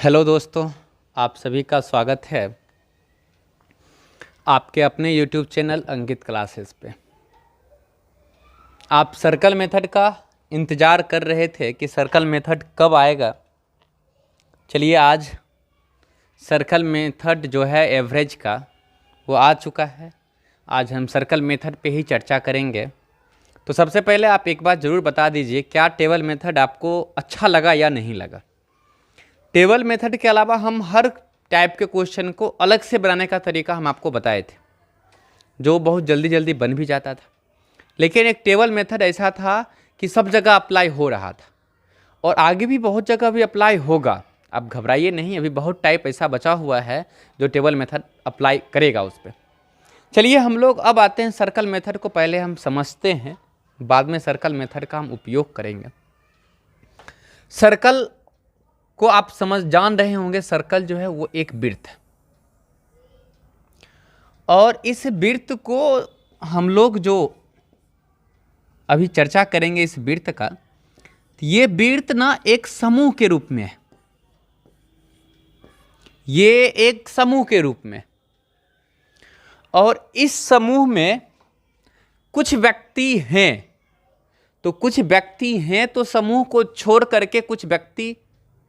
Hello दोस्तों, आप सभी का स्वागत है आपके अपने YouTube चैनल अंकित क्लासेस पे। आप सर्कल मेथड का इंतज़ार कर रहे थे कि सर्कल मेथड कब आएगा। चलिए, आज सर्कल मेथड जो है एवरेज का वो आ चुका है। आज हम सर्कल मेथड पे ही चर्चा करेंगे। तो सबसे पहले आप एक बात ज़रूर बता दीजिए, क्या टेबल मेथड आपको अच्छा लगा या नहीं लगा। टेबल मेथड के अलावा हम हर टाइप के क्वेश्चन को अलग से बनाने का तरीका हम आपको बताए थे, जो बहुत जल्दी जल्दी बन भी जाता था। लेकिन एक टेबल मेथड ऐसा था कि सब जगह अप्लाई हो रहा था और आगे भी बहुत जगह भी अप्लाई होगा। अब घबराइए नहीं, अभी बहुत टाइप ऐसा बचा हुआ है जो टेबल मेथड अप्लाई करेगा उस पर। चलिए, हम लोग अब आते हैं सर्कल मेथड को। पहले हम समझते हैं, बाद में सर्कल मेथड का हम उपयोग करेंगे। सर्कल को आप जान रहे होंगे, सर्कल जो है वो एक वृत्त है और इस वृत्त को हम लोग जो अभी चर्चा करेंगे इस वृत्त का, ये वृत्त ना एक समूह के रूप में है। ये एक समूह के रूप में, और इस समूह में कुछ व्यक्ति हैं। तो कुछ व्यक्ति हैं तो समूह को छोड़ करके कुछ व्यक्ति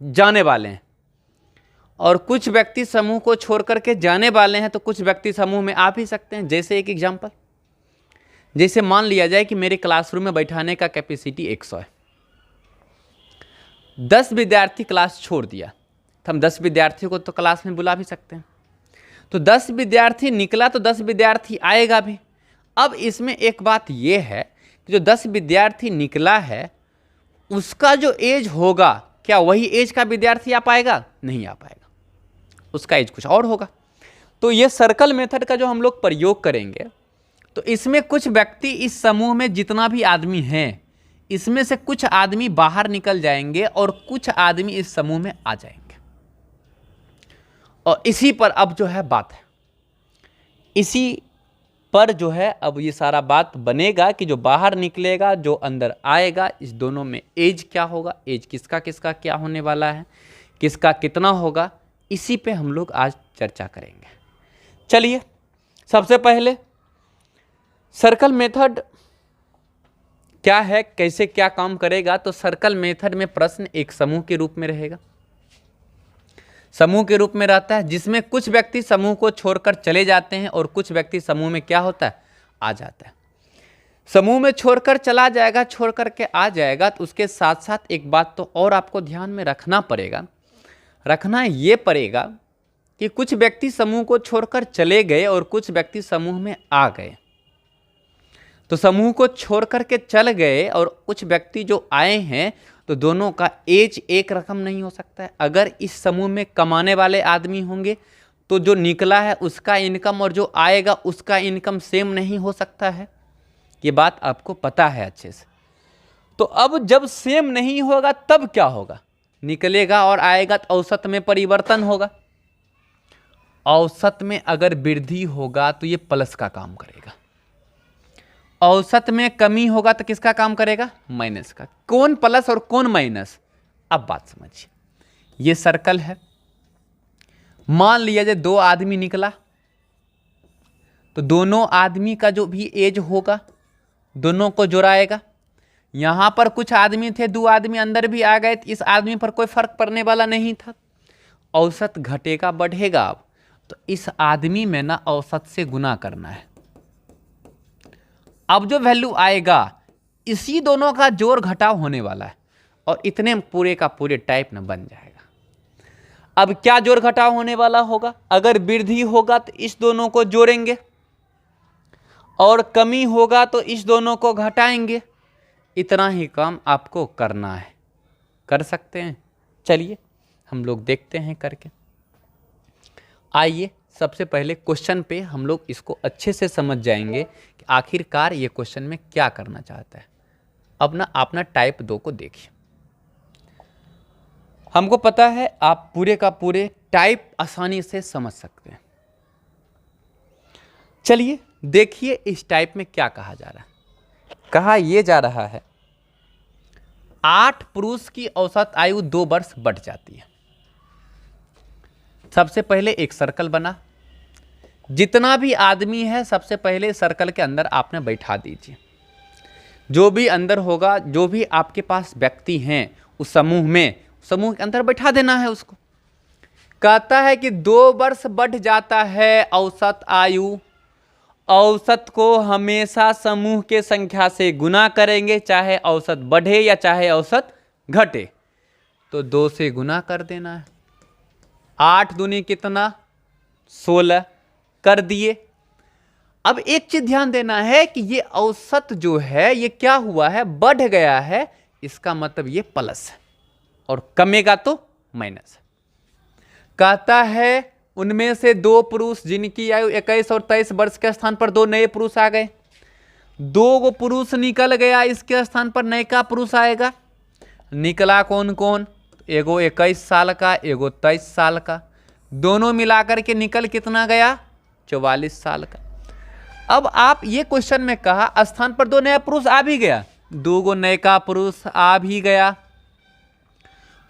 जाने वाले हैं, और कुछ व्यक्ति समूह को छोड़ करके जाने वाले हैं तो कुछ व्यक्ति समूह में आ भी सकते हैं। जैसे एक एग्जांपल, जैसे मान लिया जाए कि मेरे क्लासरूम में बैठाने का कैपेसिटी 100 है। 10 विद्यार्थी क्लास छोड़ दिया तो हम 10 विद्यार्थियों को तो क्लास में बुला भी सकते हैं। तो 10 विद्यार्थी निकला तो 10 विद्यार्थी आएगा भी। अब इसमें एक बात यह है कि जो 10 विद्यार्थी निकला है उसका जो एज होगा, क्या वही एज का विद्यार्थी आ पाएगा? नहीं आ पाएगा, उसका एज कुछ और होगा। तो ये सर्कल मेथड का जो हम लोग प्रयोग करेंगे, तो इसमें कुछ व्यक्ति, इस समूह में जितना भी आदमी हैं, इसमें से कुछ आदमी बाहर निकल जाएंगे और कुछ आदमी इस समूह में आ जाएंगे। और इसी पर अब जो है बात है, इसी पर जो है अब ये सारा बात बनेगा कि जो बाहर निकलेगा, जो अंदर आएगा, इस दोनों में एज क्या होगा, एज किसका किसका क्या होने वाला है, किसका कितना होगा, इसी पे हम लोग आज चर्चा करेंगे। चलिए, सबसे पहले सर्कल मेथड क्या है, कैसे क्या काम करेगा। तो सर्कल मेथड में प्रश्न एक समूह के रूप में रहेगा। समूह के रूप में रहता है जिसमें कुछ व्यक्ति समूह को छोड़कर चले जाते हैं और कुछ व्यक्ति समूह में क्या होता है, आ जाता है। समूह में छोड़कर चला जाएगा, छोड़ करके आ जाएगा, तो उसके साथ साथ एक बात तो और आपको ध्यान में रखना ये पड़ेगा कि कुछ व्यक्ति समूह को छोड़कर चले गए और कुछ व्यक्ति समूह में आ गए। तो समूह को छोड़ करके चल गए और कुछ व्यक्ति जो आए हैं, तो दोनों का एज एक रकम नहीं हो सकता है। अगर इस समूह में कमाने वाले आदमी होंगे तो जो निकला है उसका इनकम और जो आएगा उसका इनकम सेम नहीं हो सकता है। ये बात आपको पता है अच्छे से। तो अब जब सेम नहीं होगा तब क्या होगा, निकलेगा और आएगा तो औसत में परिवर्तन होगा। औसत में अगर वृद्धि होगा तो ये प्लस का काम करेगा, औसत में कमी होगा तो किसका काम करेगा, माइनस का। कौन प्लस और कौन माइनस, अब बात समझिए। ये सर्कल है। मान लिया जाए 2 आदमी निकला, तो दोनों आदमी का जो भी एज होगा दोनों को जोड़ाएगा। यहां पर कुछ आदमी थे, 2 आदमी अंदर भी आ गए, तो इस आदमी पर कोई फर्क पड़ने वाला नहीं था। औसत घटेगा बढ़ेगा। अब तो इस आदमी में ना औसत से गुना करना है। अब जो वैल्यू आएगा इसी दोनों का जोड़ घटाव होने वाला है और इतने पूरे का पूरे टाइप न बन जाएगा। अब क्या जोड़ घटाव होने वाला होगा, अगर वृद्धि होगा तो इस दोनों को जोड़ेंगे और कमी होगा तो इस दोनों को घटाएंगे। इतना ही काम आपको करना है। कर सकते हैं? चलिए हम लोग देखते हैं करके। आइए, सबसे पहले क्वेश्चन पे हम लोग इसको अच्छे से समझ जाएंगे कि आखिरकार ये क्वेश्चन में क्या करना चाहता है। अब ना अपना टाइप 2 को देखिए। हमको पता है आप पूरे का पूरे टाइप आसानी से समझ सकते हैं। चलिए देखिए इस टाइप में क्या कहा जा रहा है। कहा यह जा रहा है 8 पुरुष की औसत आयु 2 वर्ष बढ़ जाती है। सबसे पहले एक सर्कल बना, जितना भी आदमी है सबसे पहले सर्कल के अंदर आपने बैठा दीजिए। जो भी अंदर होगा, जो भी आपके पास व्यक्ति हैं उस समूह में, समूह के अंदर बैठा देना है उसको। कहता है कि 2 वर्ष बढ़ जाता है औसत आयु, औसत को हमेशा समूह के संख्या से गुना करेंगे, चाहे औसत बढ़े या चाहे औसत घटे। तो 2 से गुना कर देना है। 8 दूनी कितना, 16 कर दिए। अब एक चीज ध्यान देना है कि ये औसत जो है ये क्या हुआ है, बढ़ गया है, इसका मतलब ये प्लस है और कमेगा तो माइनस है। कहता है उनमें से 2 पुरुष जिनकी आयु 21 और 23 वर्ष के स्थान पर 2 नए पुरुष आ गए। 2 गो पुरुष निकल गया, इसके स्थान पर नए का पुरुष आएगा। निकला कौन कौन, एगो 21 साल का, एगो 23 साल का, दोनों मिलाकर के निकल कितना गया, 44 साल का। अब आप ये क्वेश्चन में कहा स्थान पर 2 नया पुरुष आ भी गया, 2 गो नए का पुरुष आ भी गया।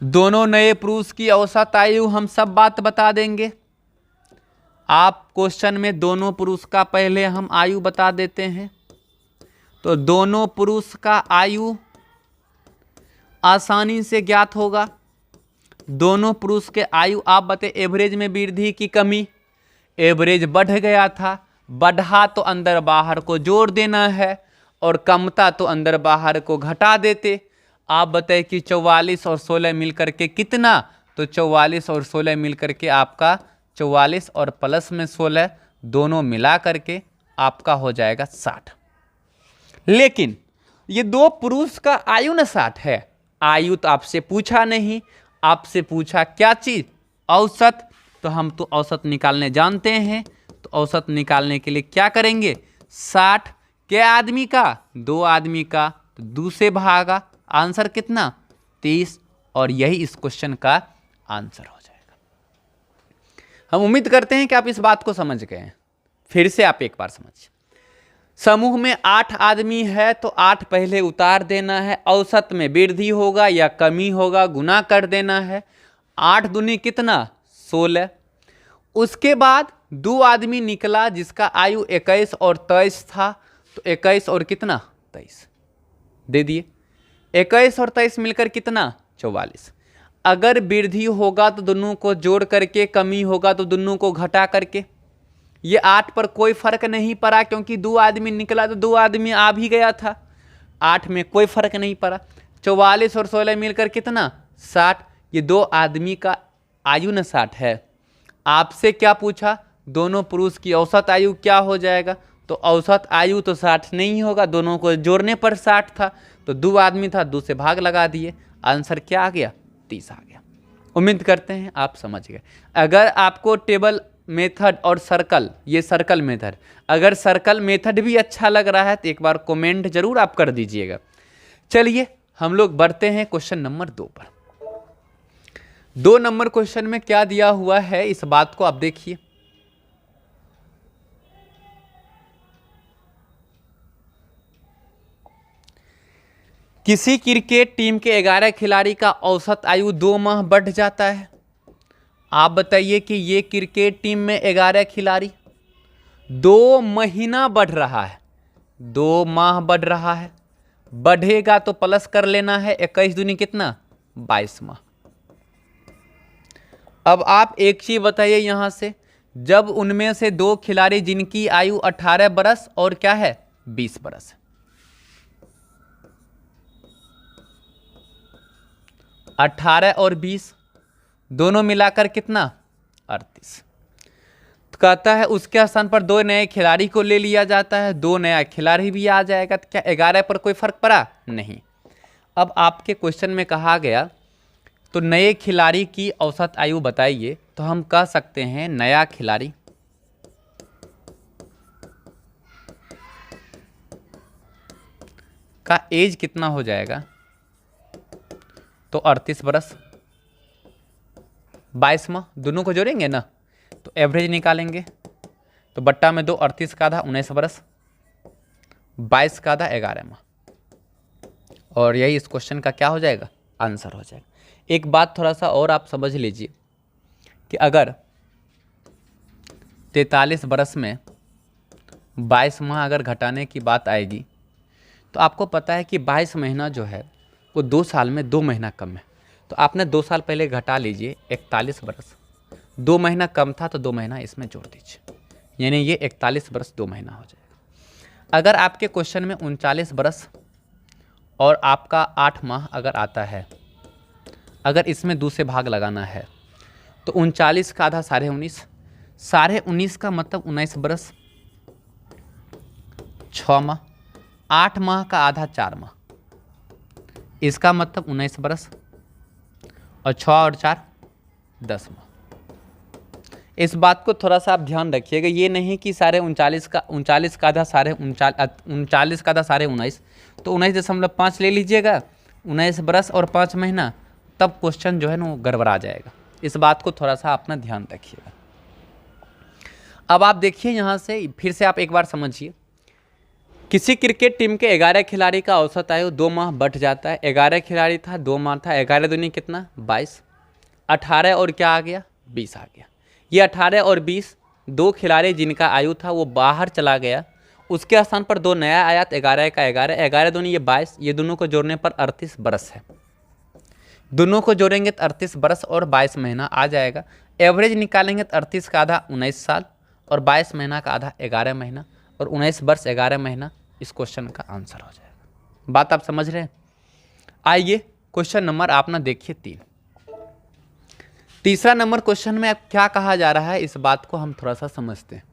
दोनों नए पुरुष की औसत आयु हम सब बात बता देंगे। आप क्वेश्चन में दोनों पुरुष का पहले हम आयु बता देते हैं। तो दोनों पुरुष का आयु आसानी से ज्ञात होगा। दोनों पुरुष के आयु आप बते एवरेज में वृद्धि की कमी, एवरेज बढ़ गया था, बढ़ा तो अंदर बाहर को जोड़ देना है और कमता तो अंदर बाहर को घटा देते। आप बताए कि 44 और 16 मिलकर के कितना, तो 44 और 16 मिलकर के आपका 44 और प्लस में 16 दोनों मिला करके आपका हो जाएगा 60। लेकिन ये 2 पुरुष का आयु न 60 है, आयु तो आपसे पूछा नहीं, आपसे पूछा क्या चीज, औसत। तो हम तो औसत निकालने जानते हैं, तो औसत निकालने के लिए क्या करेंगे, 60 के आदमी का, 2 आदमी का, तो 2 से भागा, आंसर कितना 30, और यही इस क्वेश्चन का आंसर हो जाएगा। हम उम्मीद करते हैं कि आप इस बात को समझ गए हैं। फिर से आप एक बार समझिए, समूह में 8 आदमी है तो 8 पहले उतार देना है, औसत में वृद्धि होगा या कमी होगा गुना कर देना है। 8 दूनी कितना 16। उसके बाद 2 आदमी निकला जिसका आयु 21 और 23 था, तो 21 और कितना 23 दे दिए। 21 और 23 मिलकर कितना 44। अगर वृद्धि होगा तो दोनों को जोड़ करके, कमी होगा तो दोनों को घटा करके। ये 8 पर कोई फर्क नहीं पड़ा क्योंकि 2 आदमी निकला तो 2 आदमी आ भी गया था, 8 में कोई फर्क नहीं पड़ा। 44 और 16 मिलकर कितना 60। ये 2 आदमी का आयु न 60 है। आपसे क्या पूछा, दोनों पुरुष की औसत आयु क्या हो जाएगा, तो औसत आयु तो 60 नहीं होगा, दोनों को जोड़ने पर 60 था, तो 2 आदमी था, 2 से भाग लगा दिए, आंसर क्या आ गया 30 आ गया। उम्मीद करते हैं आप समझ गए। अगर आपको टेबल मेथड और सर्कल, ये सर्कल मेथड, अगर सर्कल मेथड भी अच्छा लग रहा है तो एक बार कमेंट जरूर आप कर दीजिएगा। चलिए हम लोग बढ़ते हैं क्वेश्चन नंबर 2 पर। 2 नंबर क्वेश्चन में क्या दिया हुआ है इस बात को आप देखिए। किसी क्रिकेट टीम के 11 खिलाड़ी का औसत आयु 2 माह बढ़ जाता है। आप बताइए कि ये क्रिकेट टीम में 11 खिलाड़ी 2 महीना बढ़ रहा है, 2 माह बढ़ रहा है, बढ़ेगा तो प्लस कर लेना है, 21 दूनी कितना 22 माह। अब आप एक चीज बताइए यहां से, जब उनमें से 2 खिलाड़ी जिनकी आयु 18 बरस और क्या है 20 बरस है, 18 और 20 दोनों मिलाकर कितना 38। तो कहता है उसके स्थान पर 2 नए खिलाड़ी को ले लिया जाता है, 2 नया खिलाड़ी भी आ जाएगा, तो क्या 11 पर कोई फर्क पड़ा नहीं। अब आपके क्वेश्चन में कहा गया तो नए खिलाड़ी की औसत आयु बताइए, तो हम कह सकते हैं नया खिलाड़ी का एज कितना हो जाएगा, तो 38 बरस, 22 माह, दोनों को जोड़ेंगे ना तो एवरेज निकालेंगे, तो बट्टा में 2, 38 का आधा 19 बरस, 22 का आधा 11 माह, और यही इस क्वेश्चन का क्या हो जाएगा आंसर हो जाएगा। एक बात थोड़ा सा और आप समझ लीजिए कि अगर 43 बरस में 22 माह अगर घटाने की बात आएगी तो आपको पता है कि 22 महीना जो है वो 2 साल में 2 महीना कम है। तो आपने 2 साल पहले घटा लीजिए 41 बरस, 2 महीना कम था तो 2 महीना इसमें जोड़ दीजिए, यानी ये 41 बरस 2 महीना हो जाएगा। अगर आपके क्वेश्चन में 39 बरस और आपका 8 माह अगर आता है, अगर इसमें 2 से भाग लगाना है तो 39 का आधा 19.5, 19.5 का मतलब 19 बरस 6 माह, 8 माह का आधा 4 माह, इसका मतलब 19 बरस, और 6 और 4 10 माह। इस बात को थोड़ा सा आप ध्यान रखिएगा, ये नहीं कि सारे 39 का आधा सारे 39 का आधा सारे 19, तो 19.5 ले लीजिएगा, 19 बरस और 5 महीना, तब क्वेश्चन जो है ना वो गड़बड़ा जाएगा। इस बात को थोड़ा सा अपना ध्यान रखिएगा। अब आप देखिए यहाँ से फिर से आप एक बार समझिए, किसी क्रिकेट टीम के 11 खिलाड़ी का औसत आयु 2 माह बढ़ जाता है। 11 खिलाड़ी था, 2 माह था, 11 दूनी कितना 22, 18 और क्या आ गया 20 आ गया। ये 18 और 20 2 खिलाड़ी जिनका आयु था वो बाहर चला गया, उसके स्थान पर 2 नया आया, 11 का 11, 11 दूनी ये 22, ये दोनों को जोड़ने पर 38 बरस है। दोनों को जोड़ेंगे तो 38 बरस और 22 महीना आ जाएगा। एवरेज निकालेंगे तो 38 का आधा 19 साल और 22 महीना का आधा 11 महीना और 19 वर्ष 11 महीना इस क्वेश्चन का आंसर हो जाएगा। बात आप समझ रहे हैं? आइए क्वेश्चन नंबर आप ना देखिए 3। तीसरा नंबर क्वेश्चन में अब क्या कहा जा रहा है, इस बात को हम थोड़ा सा समझते हैं।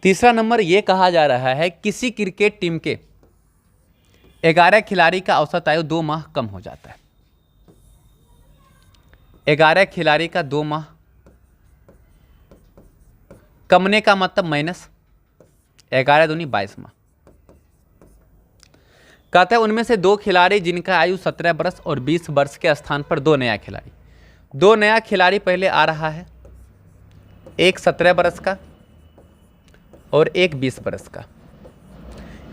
तीसरा नंबर यह कहा जा रहा है, किसी क्रिकेट टीम के 11 खिलाड़ी का औसत आयु 2 माह कम हो जाता है। 11 खिलाड़ी का 2 माह कमने का मतलब माइनस 11 दूनी 22 माह। कहता है उनमें से 2 खिलाड़ी जिनका आयु 17 वर्ष और 20 वर्ष के स्थान पर 2 नया खिलाड़ी, 2 नया खिलाड़ी पहले आ रहा है, एक 17 वर्ष का और एक 20 वर्ष का।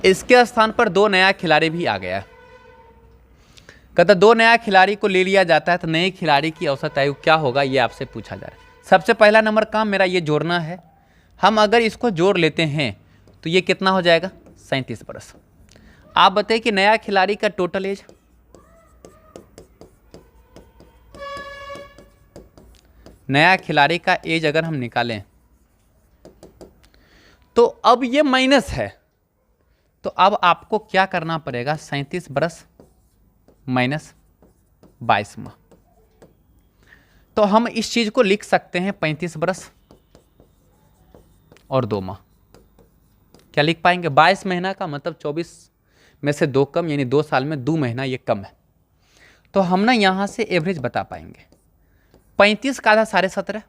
इसके स्थान पर 2 नया खिलाड़ी भी आ गया है। कहता 2 नया खिलाड़ी को ले लिया जाता है तो नए खिलाड़ी की औसत आयु क्या होगा, ये आपसे पूछा जा रहा है। सबसे पहला नंबर काम मेरा ये जोड़ना है। हम अगर इसको जोड़ लेते हैं तो ये कितना हो जाएगा 37 वर्ष। आप बताइए कि नया खिलाड़ी का टोटल एज, नया खिलाड़ी का एज अगर हम निकालें तो अब ये माइनस है, तो अब आपको क्या करना पड़ेगा 37 बरस माइनस 22 माह। तो हम इस चीज को लिख सकते हैं 35 बरस और 2 माह। क्या लिख पाएंगे? 22 महीना का मतलब 24 में से 2 कम, यानी 2 साल में 2 महीना ये कम है। तो हम ना यहां से एवरेज बता पाएंगे। 35 का आधा 17.5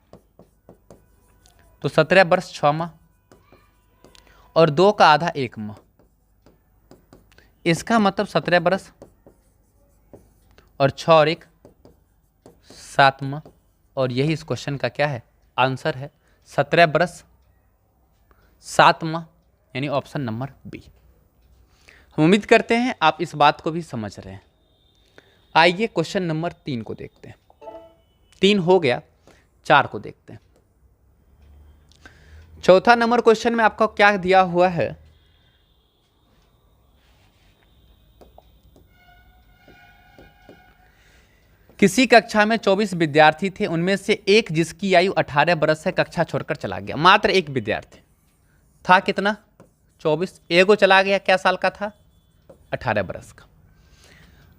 तो 17 वर्ष 6 माह और 2 का आधा 1 माह, इसका मतलब 17 बरस और 6 और 1 7 माह, और यही इस क्वेश्चन का क्या है आंसर है 17 बरस 7 माह, यानी ऑप्शन नंबर बी। हम उम्मीद करते हैं आप इस बात को भी समझ रहे हैं। आइए क्वेश्चन नंबर 3 को देखते हैं। 3 हो गया, 4 को देखते हैं। चौथा नंबर क्वेश्चन में आपको क्या दिया हुआ है, किसी कक्षा में 24 विद्यार्थी थे, उनमें से एक जिसकी आयु 18 वर्ष से कक्षा छोड़कर चला गया। मात्र एक विद्यार्थी था, कितना 24, एगो चला गया, क्या साल का था 18 वर्ष का।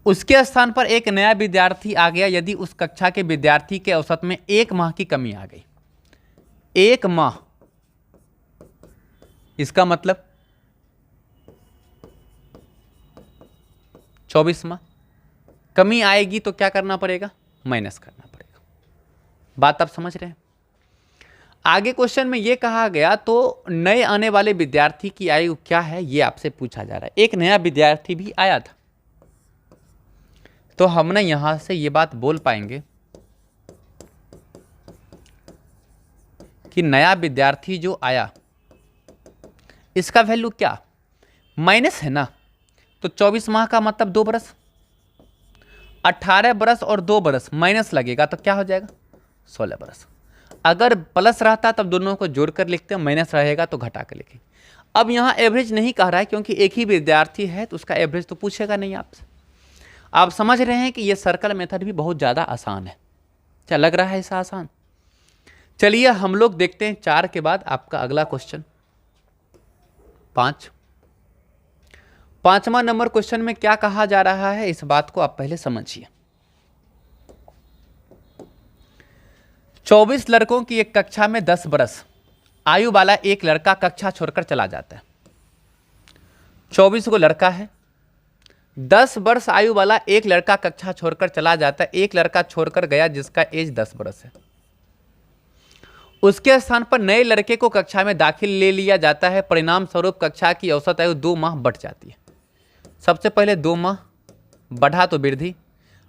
उसके स्थान पर एक नया विद्यार्थी आ गया। यदि उस कक्षा के विद्यार्थी के औसत में 1 माह की कमी आ गई, 1 माह, इसका मतलब 24 माह कमी आएगी तो क्या करना पड़ेगा, माइनस करना पड़ेगा। बात आप समझ रहे हैं? आगे क्वेश्चन में यह कहा गया तो नए आने वाले विद्यार्थी की आयु क्या है, यह आपसे पूछा जा रहा है। एक नया विद्यार्थी भी आया था, तो हम ना यहां से ये बात बोल पाएंगे कि नया विद्यार्थी जो आया इसका वैल्यू क्या माइनस है ना, तो 24 माह का मतलब 2 बरस, 18 बरस और 2 बरस माइनस लगेगा तो क्या हो जाएगा 16 बरस। अगर प्लस रहता तब दोनों को जोड़कर लिखते हैं, माइनस रहेगा तो घटा कर लिखेंगे। अब यहाँ एवरेज नहीं कह रहा है क्योंकि एक ही विद्यार्थी है तो उसका एवरेज तो पूछेगा नहीं आपसे। आप समझ रहे हैं कि ये सर्कल मेथड भी बहुत ज़्यादा आसान है। क्या लग रहा है ऐसा आसान? चलिए हम लोग देखते हैं 4 के बाद आपका अगला क्वेश्चन 5। 5वां नंबर क्वेश्चन में क्या कहा जा रहा है इस बात को आप पहले समझिए। 24 लड़कों की एक कक्षा में 10 बरस आयु वाला एक लड़का कक्षा छोड़कर चला जाता है। 24 को लड़का है, 10 वर्ष आयु वाला एक लड़का कक्षा छोड़कर चला जाता है। एक लड़का छोड़कर गया जिसका एज 10 बरस है। उसके स्थान पर नए लड़के को कक्षा में दाखिल ले लिया जाता है। परिणाम स्वरूप कक्षा की औसत आयु 2 माह बढ़ जाती है। सबसे पहले 2 माह बढ़ा तो वृद्धि,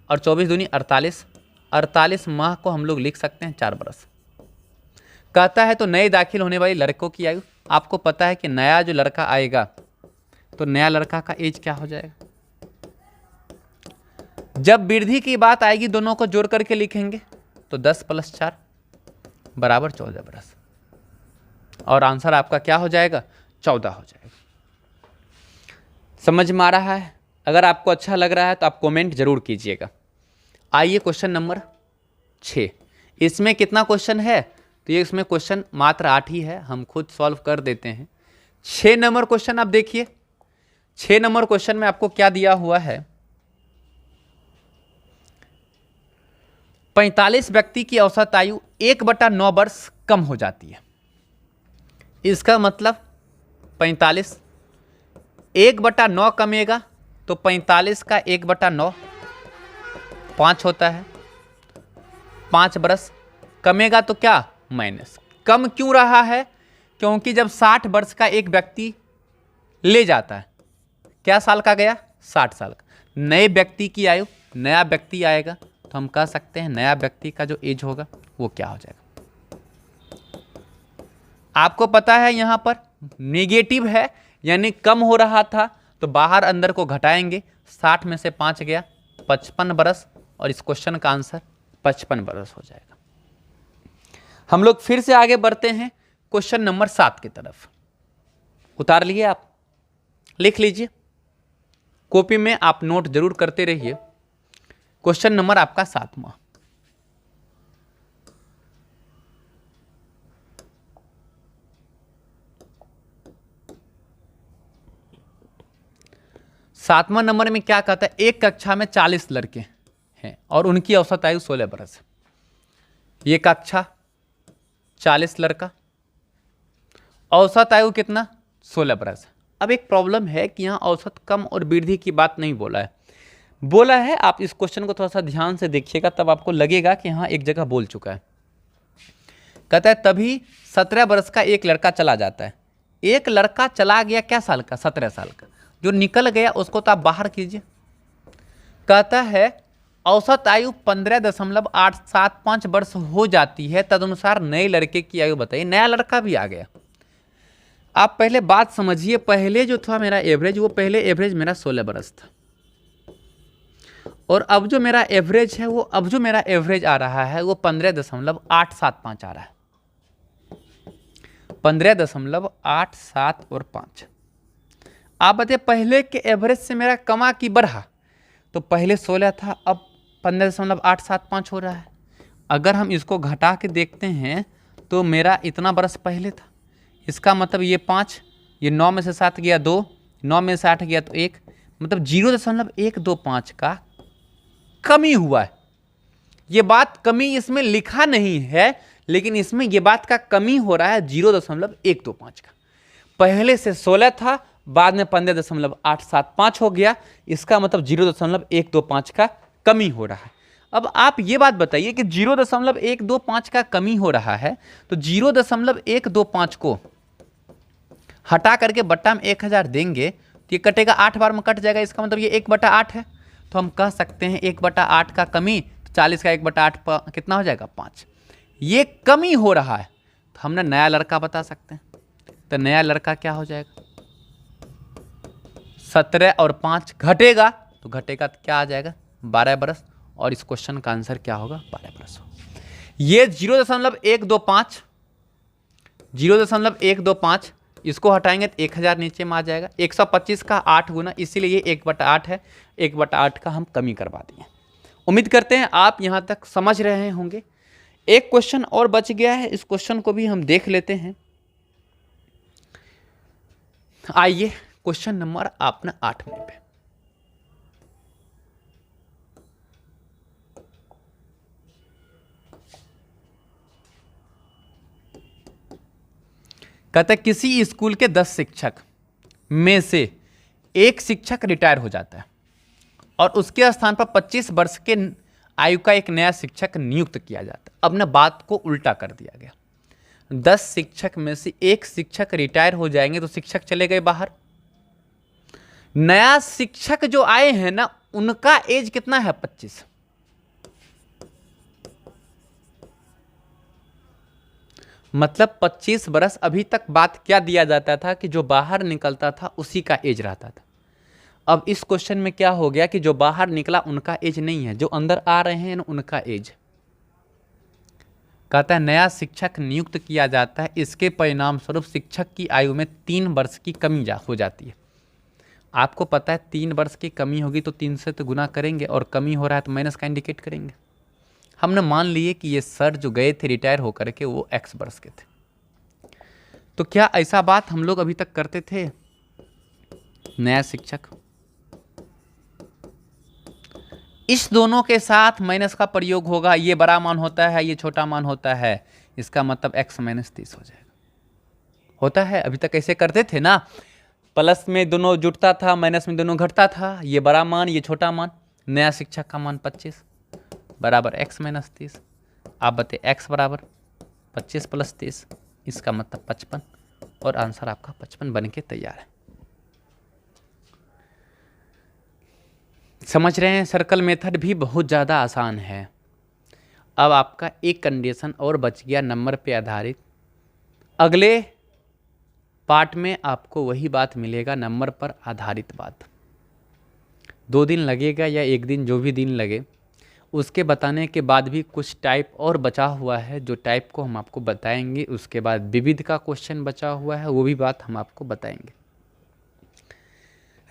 और 24 दूनी 48, 48 माह को हम लोग लिख सकते हैं 4 बरस। कहता है तो नए दाखिल होने वाले लड़कों की आयु, आपको पता है कि नया जो लड़का आएगा तो नया लड़का का एज क्या हो जाएगा। जब वृद्धि की बात आएगी दोनों को जोड़ करके लिखेंगे तो 10 + 4 बराबर 14 बरस, और आंसर आपका क्या हो जाएगा 14 हो जाएगा। समझ में आ रहा है? अगर आपको अच्छा लग रहा है तो आप कमेंट जरूर कीजिएगा। आइए क्वेश्चन नंबर 6। इसमें कितना क्वेश्चन है तो ये इसमें क्वेश्चन मात्र 8 ही है, हम खुद सॉल्व कर देते हैं। 6 नंबर क्वेश्चन आप देखिए। 6 नंबर क्वेश्चन में आपको क्या दिया हुआ है, 45 व्यक्ति की औसत आयु 1/9 वर्ष कम हो जाती है। इसका मतलब 45 1/9 कमेगा तो 45 का 1/9 5 होता है। 5 बरस कमेगा तो क्या माइनस। कम क्यों रहा है? क्योंकि जब 60 वर्ष का एक व्यक्ति ले जाता है, क्या साल का गया 60 साल का, नए व्यक्ति की आयु, नया व्यक्ति आएगा तो हम कह सकते हैं नया व्यक्ति का जो एज होगा वो क्या हो जाएगा। आपको पता है यहां पर नेगेटिव है यानी कम हो रहा था तो बाहर अंदर को घटाएंगे। 60 में से 5 गया 55 बरस, और इस क्वेश्चन का आंसर 55 बरस हो जाएगा। हम लोग फिर से आगे बढ़ते हैं क्वेश्चन नंबर 7 की तरफ। उतार लिए आप, लिख लीजिए, कॉपी में आप नोट जरूर करते रहिए। क्वेश्चन नंबर आपका 7वां। सातवां नंबर में क्या कहता है, एक कक्षा में 40 लड़के हैं और उनकी औसत आयु 16 बरस है। ये कक्षा 40 लड़का, औसत आयु कितना 16 बरस है। अब एक प्रॉब्लम है कि यहाँ औसत कम और वृद्धि की बात नहीं बोला है। बोला है, आप इस क्वेश्चन को थोड़ा सा ध्यान से देखिएगा तब आपको लगेगा कि हाँ एक जगह बोल चुका है। कहता है तभी 17 बरस का एक लड़का चला जाता है। एक लड़का चला गया क्या साल का 17 साल का, जो निकल गया उसको तो आप बाहर कीजिए। कहता है औसत आयु 15.875 वर्ष हो जाती है, तदनुसार नए लड़के की आयु बताइए। नया लड़का भी आ गया। आप पहले बात समझिए, पहले जो था मेरा एवरेज, वो पहले एवरेज मेरा 16 बरस था, और अब जो मेरा एवरेज है वो अब जो मेरा एवरेज आ रहा है वो 15.875 आ रहा है। 15.87 और 5। आप बताइए पहले के एवरेज से मेरा कमा कि बढ़ा, तो पहले 16 था अब 15.875 हो रहा है। अगर हम इसको घटा के देखते हैं तो मेरा इतना बरस पहले था, इसका मतलब ये 5, ये 9 में से 7 गया 2, 9 में से 8 गया तो 1, मतलब 0.125 का कमी हुआ है। ये बात कमी इसमें लिखा नहीं है, लेकिन इसमें ये बात का कमी हो रहा है 0.125 का। पहले से 16 था, बाद में 15.875 हो गया, इसका मतलब 0.125 का कमी हो रहा है। अब आप ये बात बताइए कि 0.125 का कमी हो रहा है, तो 0.125 को हटा करके बट्टा में 1000 देंगे तो ये कटेगा 8 बार में कट जाएगा, इसका मतलब ये 1/8 है। तो हम कह सकते हैं 1/8 का कमी, तो 40 का 1/8 कितना हो जाएगा 5। ये कमी हो रहा है तो हमने नया लड़का बता सकते हैं। तो नया लड़का क्या हो जाएगा 17 और 5 घटेगा तो घटेगा तो क्या आ जाएगा 12 बरस, और इस क्वेश्चन का आंसर क्या होगा, 12 बरस होगा। ये 0.125, 0.125 इसको हटाएंगे तो 1000 नीचे में आ जाएगा। 125 का 8 गुना, इसीलिए ये 1/8 है, 1/8 का हम कमी करवा दिए। उम्मीद करते हैं आप यहाँ तक समझ रहे होंगे। एक क्वेश्चन और बच गया है, इस क्वेश्चन को भी हम देख लेते हैं। आइए क्वेश्चन नंबर अपना 8 में पे। कहता है किसी स्कूल के 10 शिक्षक में से एक शिक्षक रिटायर हो जाता है और उसके स्थान पर 25 वर्ष के आयु का एक नया शिक्षक नियुक्त किया जाता है। अब ना बात को उल्टा कर दिया गया, 10 शिक्षक में से एक शिक्षक रिटायर हो जाएंगे तो शिक्षक चले गए बाहर। नया शिक्षक जो आए हैं ना, उनका एज कितना है, 25। मतलब 25 बरस। अभी तक बात क्या दिया जाता था कि जो बाहर निकलता था उसी का एज रहता था। अब इस क्वेश्चन में क्या हो गया कि जो बाहर निकला उनका एज नहीं है, जो अंदर आ रहे हैं उनका एज। कहता है नया शिक्षक नियुक्त किया जाता है, इसके परिणाम स्वरूप शिक्षक की आयु में 3 वर्ष की कमी हो जाती है। आपको पता है 3 वर्ष की कमी होगी तो 3 से तो गुना करेंगे, और कमी हो रहा है तो माइनस का इंडिकेट करेंगे। हमने मान लिए कि ये सर जो गए थे रिटायर होकर के वो X वर्ष के थे। तो क्या ऐसा बात हम लोग अभी तक करते थे? नया शिक्षक, इस दोनों के साथ माइनस का प्रयोग होगा, ये बड़ा मान होता है, ये छोटा मान होता है, इसका मतलब X - 30 हो जाएगा। होता है, अभी तक ऐसे करते थे ना, प्लस में दोनों जुटता था, माइनस में दोनों घटता था, ये बड़ा मान, ये छोटा मान। नया शिक्षक का मान 25 बराबर X - 30। आप बताइए X बराबर 25 + 30, इसका मतलब 55, और आंसर आपका 55 बन के तैयार है। समझ रहे हैं, सर्कल मेथड भी बहुत ज़्यादा आसान है। अब आपका एक कंडीशन और बच गया नंबर पे आधारित। अगले पार्ट में आपको वही बात मिलेगा, नंबर पर आधारित बात। 2 दिन लगेगा या 1 दिन, जो भी दिन लगे, उसके बताने के बाद भी कुछ टाइप और बचा हुआ है, जो टाइप को हम आपको बताएंगे। उसके बाद विविध का क्वेश्चन बचा हुआ है, वो भी बात हम आपको बताएंगे।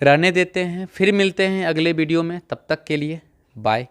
रहने देते हैं, फिर मिलते हैं अगले वीडियो में। तब तक के लिए बाय।